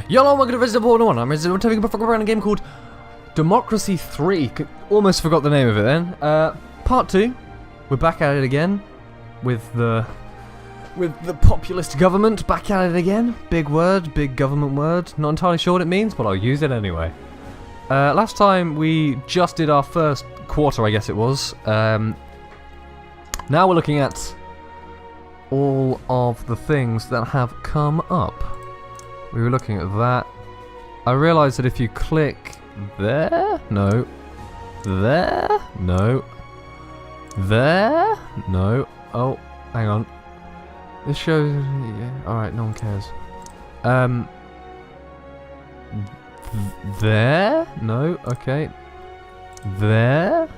Hello, welcome to RezzyDevil101. I'm Rezzy. We're taking a around a game called Democracy 3. Almost forgot the name of it then. Part 2. We're back at it again with the populist government. Back at it again. Big word, big government word. Not entirely sure what it means, but I'll use it anyway. Last time we just did our first quarter, I guess it was. Now we're looking at all of the things that have come up. We were looking at that. I realised that if you click there, no, there, no, there, no. Oh, hang on. This shows. Yeah, all right, no one cares. There, no, okay. There.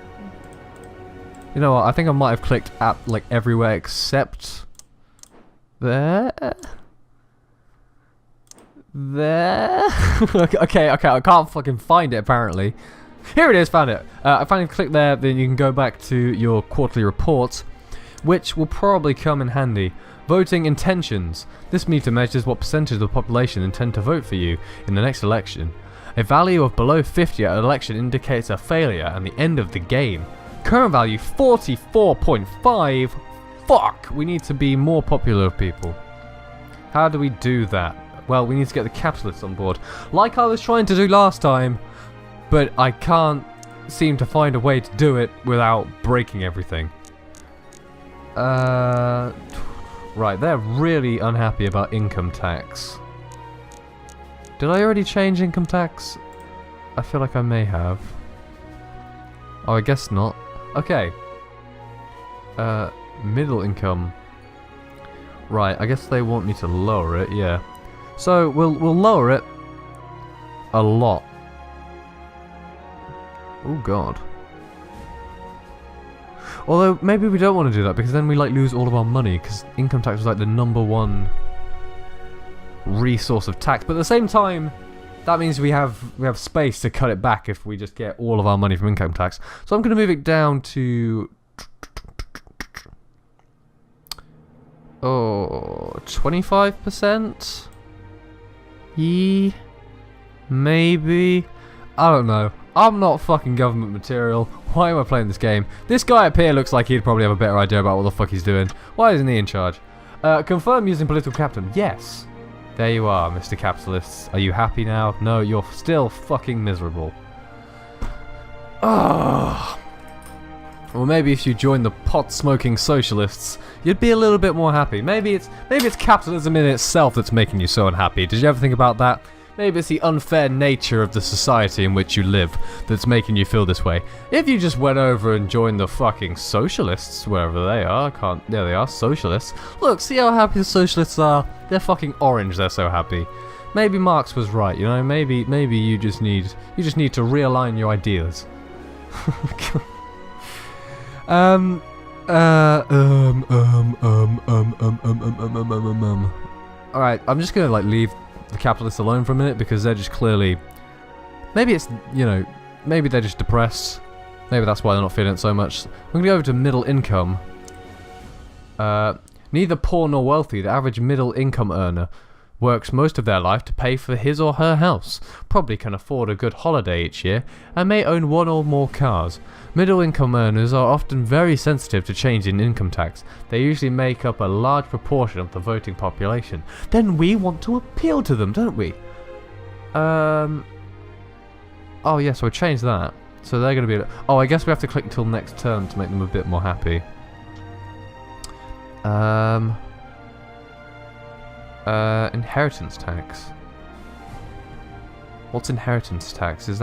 You know what? I think I might have clicked at like everywhere except there. There. okay, I can't fucking find it apparently. Here it is, found it. I finally clicked there, then you can go back to your quarterly reports, which will probably come in handy. Voting intentions. This meter measures what percentage of the population intend to vote for you in the next election. A value of below 50 at an election indicates a failure and the end of the game. Current value 44.5. Fuck! We need to be more popular people. How do we do that? Well, we need to get the capitalists on board, like I was trying to do last time, but I can't seem to find a way to do it without breaking everything. Right, they're really unhappy about income tax. Did I already change income tax? I feel like I may have. Oh, I guess not. Okay. Middle income. Right, I guess they want me to lower it, yeah. So we'll lower it a lot. Oh god. Although maybe we don't want to do that because then we like lose all of our money because income tax was like the #1 resource of tax. But at the same time, that means we have space to cut it back if we just get all of our money from income tax. So I'm going to move it down to 25%. Maybe. I don't know. I'm not fucking government material. Why am I playing this game? This guy up here looks like he'd probably have a better idea about what the fuck he's doing. Why isn't he in charge? Confirm using political captain. Yes. There you are, Mr. Capitalists. Are you happy now? No, you're still fucking miserable. Ah. Or maybe if you join the pot-smoking socialists, you'd be a little bit more happy. Maybe it's capitalism in itself that's making you so unhappy. Did you ever think about that? Maybe it's the unfair nature of the society in which you live that's making you feel this way. If you just went over and joined the fucking socialists, wherever they are, there they are, socialists. Look, see how happy the socialists are? They're fucking orange, they're so happy. Maybe Marx was right, you know, maybe you just need to realign your ideas. Alright, I'm just gonna like leave the capitalists alone for a minute because they're just clearly, maybe it's, you know, maybe they're just depressed. Maybe that's why they're not feeling it so much. I'm gonna go over to middle income. Neither poor nor wealthy, the average middle income earner works most of their life to pay for his or her house, probably can afford a good holiday each year, and may own one or more cars. Middle income earners are often very sensitive to change in income tax. They usually make up a large proportion of the voting population. Then we want to appeal to them, don't we? Oh yeah, so we change that. So they're going to be... Oh, I guess we have to click until next term to make them a bit more happy. Inheritance tax. What's inheritance tax? Is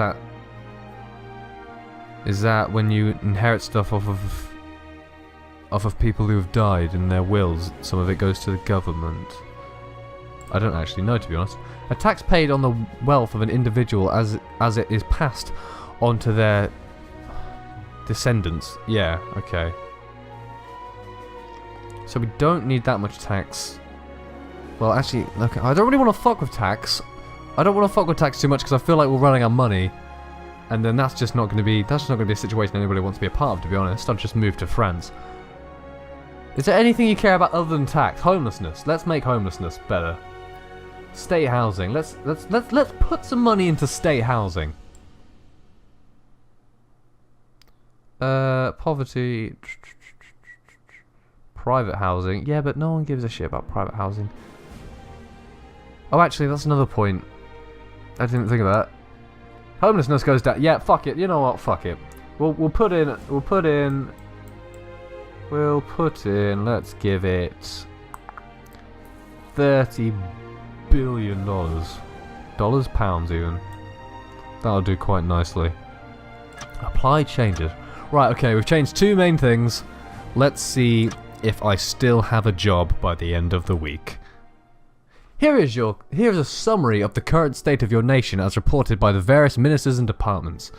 that when you inherit stuff off of people who have died in their wills? Some of it goes to the government. I don't actually know, to be honest. A tax paid on the wealth of an individual as it is passed on to their descendants. Yeah, okay. So we don't need that much tax. Well, actually, okay, I don't really want to fuck with tax. I don't want to fuck with tax too much because I feel like we're running out of money. And then that's just not going to be a situation anybody wants to be a part of, to be honest. I'll just move to France. Is there anything you care about other than tax? Homelessness. Let's make homelessness better. State housing. Let's put some money into state housing. Poverty. Private housing. Yeah, but no one gives a shit about private housing. Oh, actually, that's another point. I didn't think of that. Homelessness goes down. Yeah, fuck it. You know what? Fuck it. We'll put in. Let's give it $30 billion. Dollars, pounds, even. That'll do quite nicely. Apply changes. Right. Okay. We've changed two main things. Let's see if I still have a job by the end of the week. Here's a summary of the current state of your nation as reported by the various ministers and departments.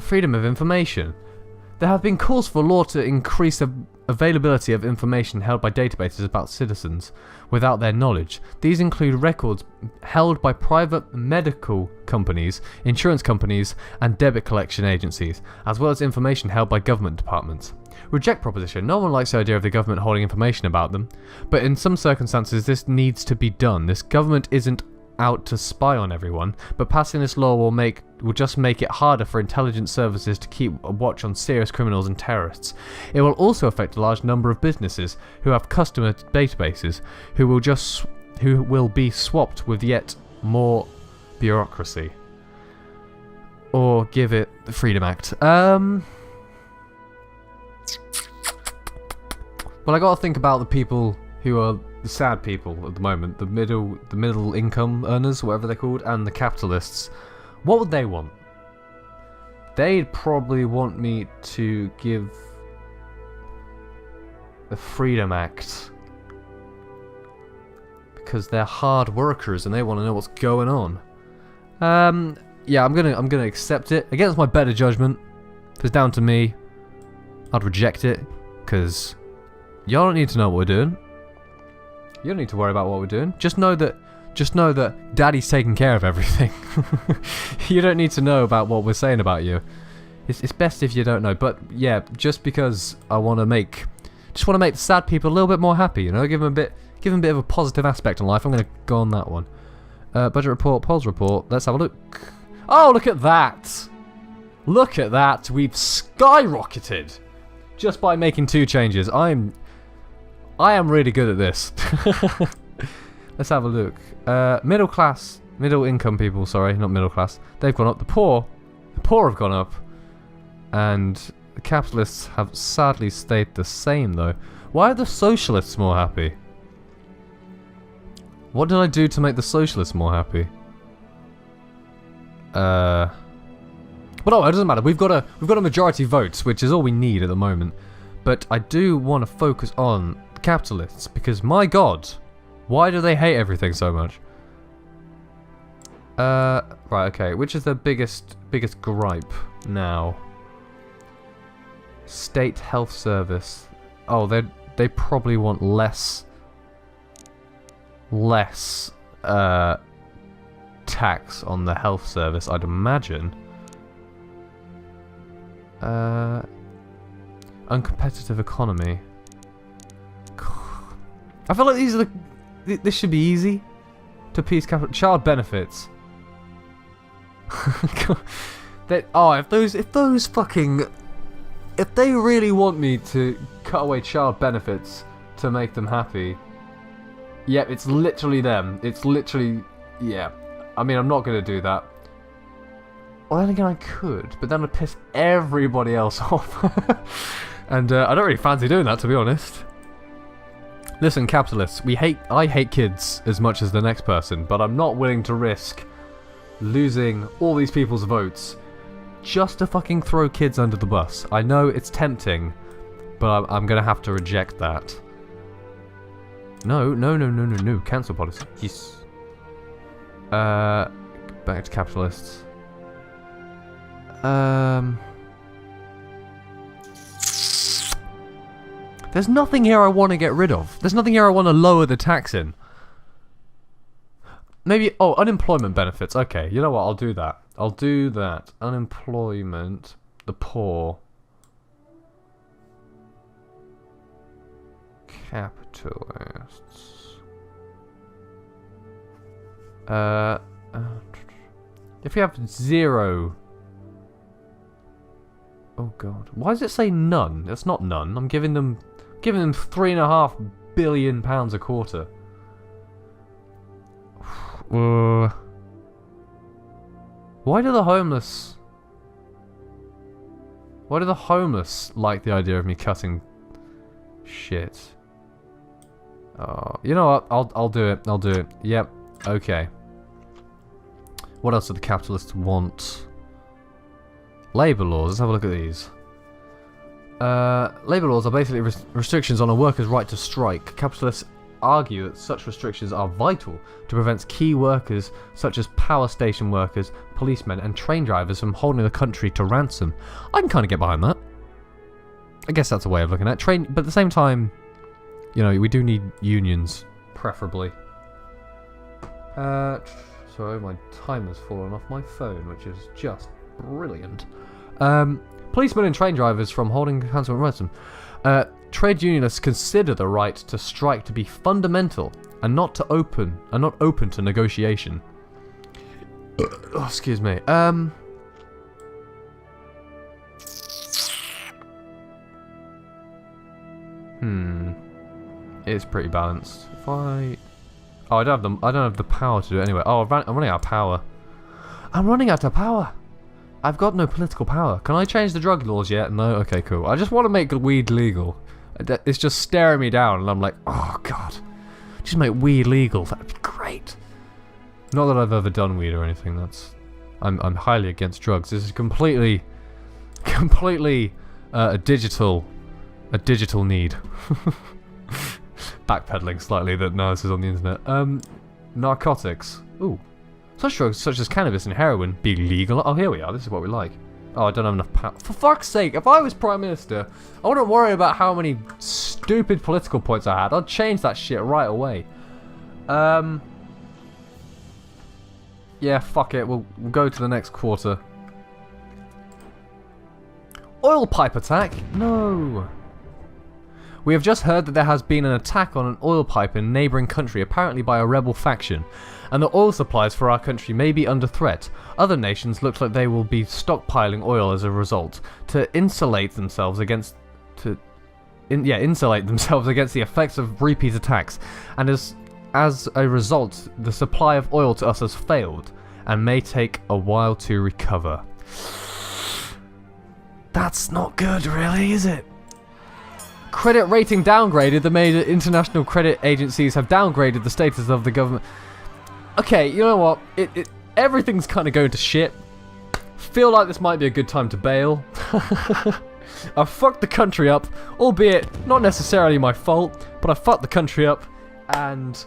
Freedom of information. There have been calls for law to increase the availability of information held by databases about citizens without their knowledge. These include records held by private medical companies, insurance companies, and debit collection agencies, as well as information held by government departments. Reject proposition. No one likes the idea of the government holding information about them, but in some circumstances this needs to be done. This government isn't out to spy on everyone, but passing this law will just make it harder for intelligence services to keep a watch on serious criminals and terrorists. It will also affect a large number of businesses who have customer databases who will be swapped with yet more bureaucracy. Or give it the Freedom Act. Well, I gotta think about the people who are the sad people at the moment, the middle income earners, whatever they're called, and the capitalists. What would they want? They'd probably want me to give the Freedom Act because they're hard workers and they want to know what's going on. Yeah, I'm gonna accept it against my better judgment. If it's down to me, I'd reject it because y'all don't need to know what we're doing. You don't need to worry about what we're doing. Just know that Daddy's taking care of everything. You don't need to know about what we're saying about you. It's best if you don't know. But yeah, just because I want to make the sad people a little bit more happy. You know, give them a bit of a positive aspect in life. I'm gonna go on that one. Budget report, polls report. Let's have a look. Oh, look at that! Look at that! We've skyrocketed just by making two changes. I am really good at this. Let's have a look. Middle income people, sorry, not middle class. They've gone up. The poor have gone up. And the capitalists have sadly stayed the same though. Why are the socialists more happy? What did I do to make the socialists more happy? But oh, it doesn't matter. We've got a majority vote, which is all we need at the moment. But I do want to focus on capitalists because my god, why do they hate everything so much? Right, okay, which is the biggest gripe now? State health service. Oh, they probably want less tax on the health service, I'd imagine. Uncompetitive economy. I feel like these are this should be easy to piece capital. Child benefits. If they really want me to cut away child benefits to make them happy, yeah, it's literally them. It's literally, yeah. I mean, I'm not gonna do that. Well, then again, I could, but then I'd piss everybody else off. And I don't really fancy doing that, to be honest. Listen, capitalists, I hate kids as much as the next person, but I'm not willing to risk losing all these people's votes just to fucking throw kids under the bus. I know it's tempting, but I'm gonna have to reject that. No. Cancel policy. Yes. Back to capitalists. There's nothing here I want to get rid of. There's nothing here I want to lower the tax in. Maybe, oh, unemployment benefits. Okay, you know what? I'll do that. I'll do that. Unemployment, the poor. Capitalists. If we have 0... Oh god. Why does it say none? That's not none. I'm giving them £3.5 billion a quarter. Why do the homeless like the idea of me cutting shit? You know what? I'll do it. I'll do it. Yep. Okay. What else do the capitalists want? Labour laws. Let's have a look at these. Labour laws are basically restrictions on a worker's right to strike. Capitalists argue that such restrictions are vital to prevent key workers such as power station workers, policemen and train drivers from holding the country to ransom. I can kind of get behind that. I guess that's a way of looking at it. But at the same time, you know, we do need unions, preferably. Sorry, my timer's fallen off my phone, which is just brilliant. Policemen and train drivers from holding council and ransom. Trade unionists consider the right to strike to be fundamental and not open to negotiation. Oh, excuse me. It's pretty balanced. If I don't have the power to do it anyway. Oh, I'm running out of power. I'm running out of power. I've got no political power. Can I change the drug laws yet? No? Okay, cool. I just want to make weed legal. It's just staring me down, and I'm like, oh god. Just make weed legal. That'd be great. Not that I've ever done weed or anything. I'm highly against drugs. This is completely a digital need. Backpedaling slightly that no, this is on the internet. Narcotics. Ooh. Such drugs such as cannabis and heroin be legal. Oh, here we are. This is what we like. Oh, I don't have enough power. For fuck's sake, if I was Prime Minister, I wouldn't worry about how many stupid political points I had. I'd change that shit right away. Yeah, fuck it. We'll go to the next quarter. Oil pipe attack? No. We have just heard that there has been an attack on an oil pipe in a neighbouring country, apparently by a rebel faction, and the oil supplies for our country may be under threat. Other nations look like they will be stockpiling oil as a result to insulate themselves against the effects of repeat attacks, and as a result, the supply of oil to us has failed and may take a while to recover. That's not good, really, is it? Credit rating downgraded. The major international credit agencies have downgraded the status of the government. Okay, you know what? Everything's kind of going to shit. Feel like this might be a good time to bail. I fucked the country up, albeit not necessarily my fault, but I fucked the country up, and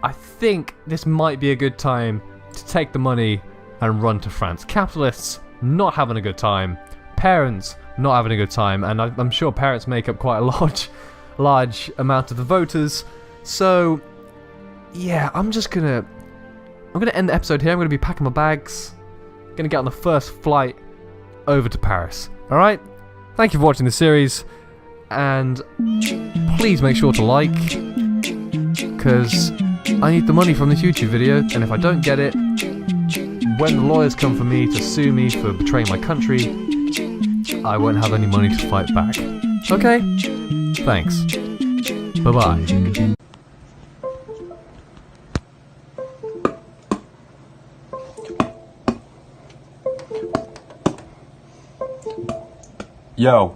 I think this might be a good time to take the money and run to France. Capitalists not having a good time. Parents not having a good time, and I'm sure parents make up quite a large amount of the voters. So yeah, I'm gonna end the episode here. I'm gonna be packing my bags, gonna get on the first flight over to Paris. All right, thank you for watching the series, and please make sure to like, because I need the money from this YouTube video, and if I don't get it, when the lawyers come for me to sue me for betraying my country, I won't have any money to fight back. Okay? Thanks. Bye-bye. Yo.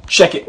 Check it.